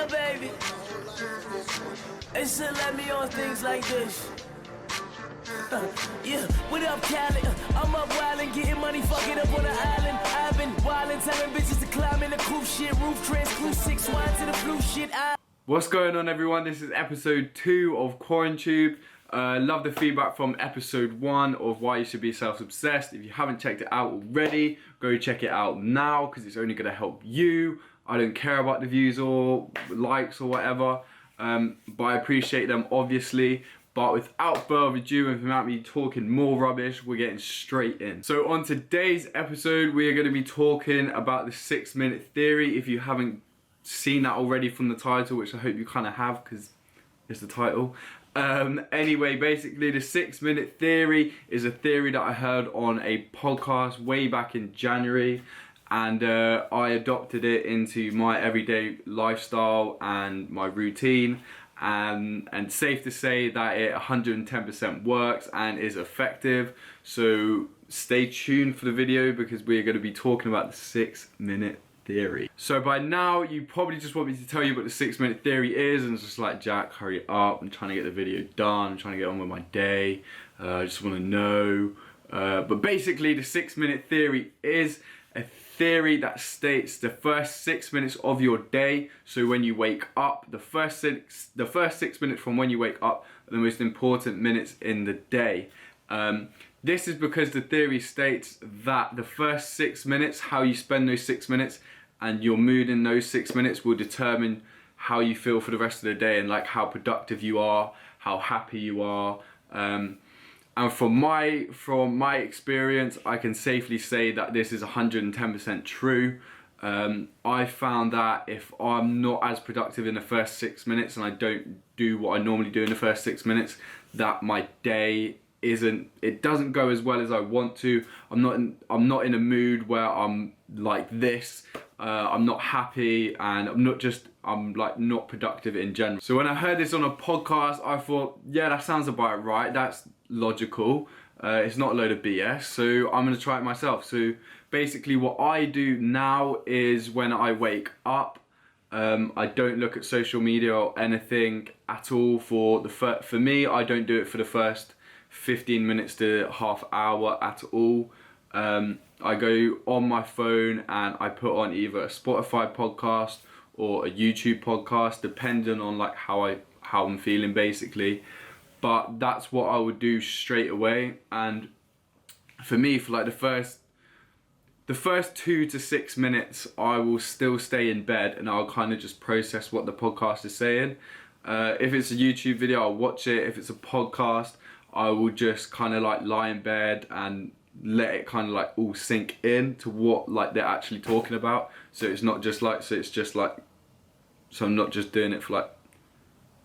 Yeah, baby. They should let me on things like this. Yeah, what up, Cali? I'm up wildin', getting money, fucking up on the island. I've been wildin', telling bitches to climb in the cool shit. Roof transclude 6 wine to the blue shit. What's going on, everyone? This is episode 2 of QuaranTube. Love the feedback from episode 1 of why you should be self-obsessed. If you haven't checked it out already, go check it out now because it's only going to help you. I don't care about the views or likes or whatever, but I appreciate them obviously. But without further ado and without me talking more rubbish, we're getting straight in. So on today's episode, we are going to be talking about the 6-minute theory. If you haven't seen that already from the title, which I hope you kind of have because it's the title. Anyway, basically the 6-minute theory is a theory that I heard on a podcast way back in January, and I adopted it into my everyday lifestyle and my routine, and safe to say that it 110% works and is effective. So stay tuned for the video because we're going to be talking about the 6-minute theory. So by now you probably just want me to tell you what the 6-minute theory is, and it's just like, Jack, hurry up, I'm trying to get the video done, I'm trying to get on with my day, I just want to know. But basically the 6-minute theory is a theory that states the first 6 minutes of your day. So when you wake up, the first six minutes from when you wake up are the most important minutes in the day. This is because the theory states that the first 6 minutes, how you spend those 6 minutes and your mood in those 6 minutes will determine how you feel for the rest of the day and like how productive you are, how happy you are. And from my experience, I can safely say that this is 110% true. I found that if I'm not as productive in the first 6 minutes and I don't do what I normally do in the first 6 minutes, that my day doesn't go as well as I want to. I'm not in a mood where I'm like this. I'm not happy, and I'm like not productive in general. So when I heard this on a podcast, I thought, yeah, that sounds about right. That's logical. It's not a load of BS. So I'm gonna try it myself. So basically what I do now is when I wake up, I don't look at social media or anything at all for me. I don't do it for the first 15 minutes to half hour at all. I go on my phone and I put on either a Spotify podcast or a YouTube podcast, depending on like how I'm feeling basically. But that's what I would do straight away. And for me, for like the first 2 to 6 minutes, I will still stay in bed and I'll kind of just process what the podcast is saying. If it's a YouTube video, I'll watch it. If it's a podcast, I will just kind of like lie in bed and let it kind of like all sink in to what like they're actually talking about. So it's not just like, so I'm not just doing it for like,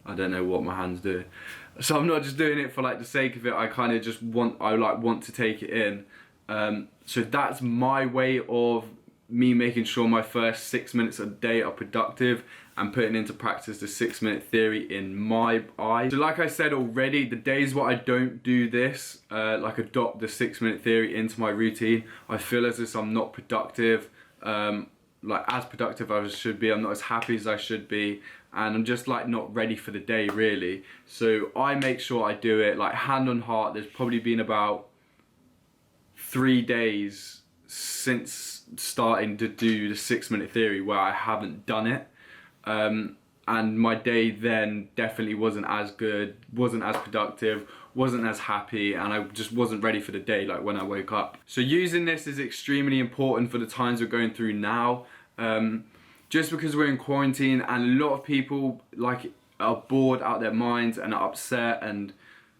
I don't know what my hand's doing. So I'm not just doing it for like the sake of it. I kind of just want to take it in. So that's my way of me making sure my first 6 minutes a day are productive and putting into practice the 6-minute theory in my eyes. So like I said already, the days where I don't do this, like adopt the 6-minute theory into my routine, I feel as if I'm not productive, like as productive as I should be. I'm not as happy as I should be, and I'm just like not ready for the day really. So I make sure I do it, like hand on heart, there's probably been about 3 days since starting to do the 6-minute theory where I haven't done it. And my day then definitely wasn't as good, wasn't as productive, wasn't as happy, and I just wasn't ready for the day like when I woke up. So using this is extremely important for the times we're going through now. Just because we're in quarantine and a lot of people like are bored out their minds and are upset and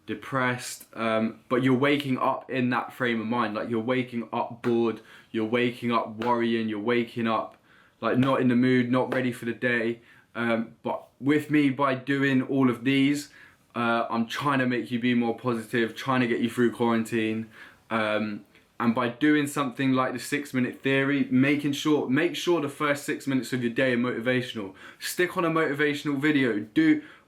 depressed, but you're waking up in that frame of mind. Like you're waking up bored, you're waking up worrying, you're waking up like not in the mood, not ready for the day. But with me, by doing all of these, I'm trying to make you be more positive, trying to get you through quarantine. And by doing something like the 6-minute theory, make sure the first 6 minutes of your day are motivational. Stick on a motivational video.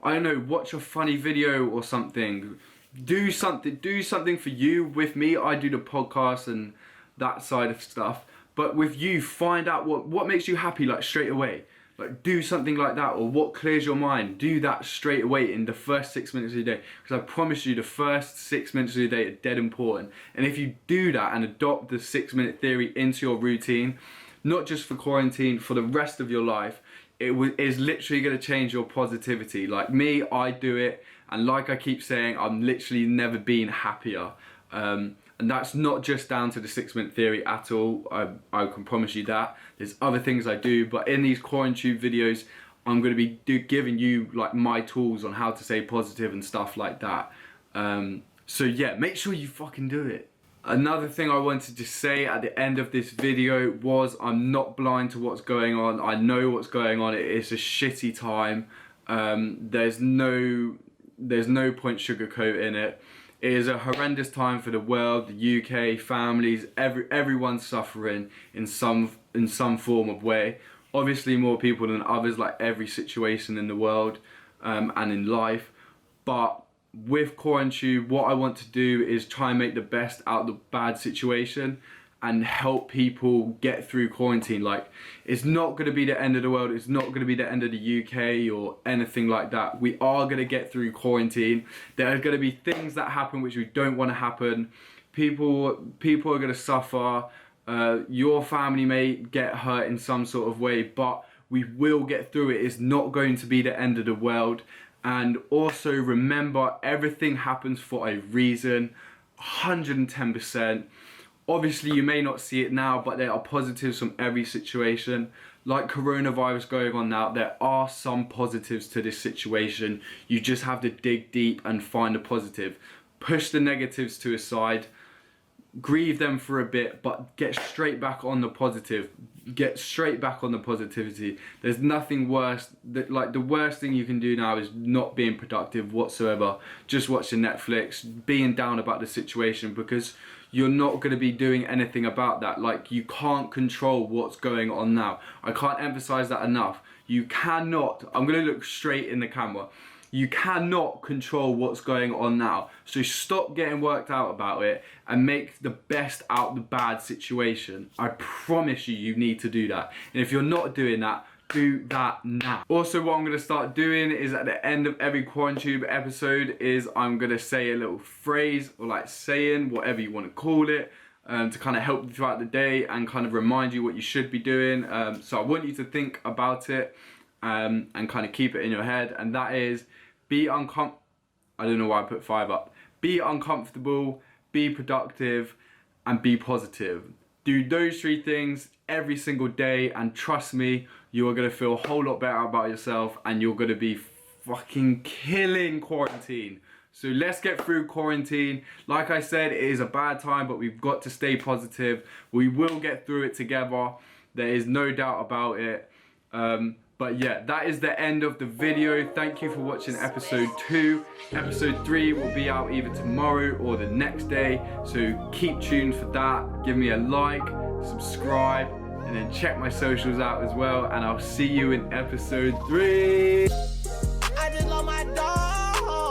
I don't know, watch a funny video or something. Do something for you. With me, I do the podcast and that side of stuff. But with you, find out what makes you happy like straight away. Like, do something like that, or what clears your mind. Do that straight away in the first 6 minutes of your day. Because I promise you, the first 6 minutes of your day are dead important. And if you do that and adopt the 6-minute theory into your routine, not just for quarantine, for the rest of your life, it is literally going to change your positivity. Like me, I do it, and like I keep saying, I'm literally never been happier. And that's not just down to the 6-minute theory at all. I can promise you that. There's other things I do, but in these QuaranTube videos, I'm going to be giving you like my tools on how to stay positive and stuff like that. So yeah, make sure you fucking do it. Another thing I wanted to say at the end of this video was I'm not blind to what's going on. I know what's going on. It's a shitty time. There's no point sugarcoating it. It is a horrendous time for the world, the UK, families, everyone's suffering in some form of way. Obviously more people than others, like every situation in the world and in life. But with QuaranTube, what I want to do is try and make the best out of the bad situation and help people get through quarantine. Like, it's not going to be the end of the world, it's not going to be the end of the UK or anything like that. We are going to get through quarantine. There are going to be things that happen which we don't want to happen. People are going to suffer. Your family may get hurt in some sort of way, but we will get through it. It's not going to be the end of the world. And also remember, everything happens for a reason, 110%. Obviously you may not see it now, but there are positives from every situation. Like coronavirus going on now, there are some positives to this situation. You just have to dig deep and find a positive. Push the negatives to a side, grieve them for a bit, but get straight back on the positive. Get straight back on the positivity. There's nothing worse. Like, the worst thing you can do now is not being productive whatsoever. Just watching Netflix, being down about the situation, because you're not going to be doing anything about that. Like, you can't control what's going on now. I can't emphasize that enough. You cannot, I'm going to look straight in the camera. You cannot control what's going on now. So stop getting worked out about it and make the best out of the bad situation. I promise you, you need to do that. And if you're not doing that, do that now. Also, what I'm going to start doing is at the end of every QuaranTube episode is I'm going to say a little phrase, or like saying, whatever you want to call it, to kind of help you throughout the day and kind of remind you what you should be doing. So I want you to think about it and kind of keep it in your head. And that is, I don't know why I put 5 up. Be uncomfortable, be productive, and be positive. Do those 3 things every single day, and trust me, you are going to feel a whole lot better about yourself, and you're going to be fucking killing quarantine. So let's get through quarantine. Like I said, it is a bad time, but we've got to stay positive. We will get through it together. There is no doubt about it. But yeah, that is the end of the video. Thank you for watching episode 2. Episode 3 will be out either tomorrow or the next day. So keep tuned for that. Give me a like, subscribe, and then check my socials out as well. And I'll see you in episode 3.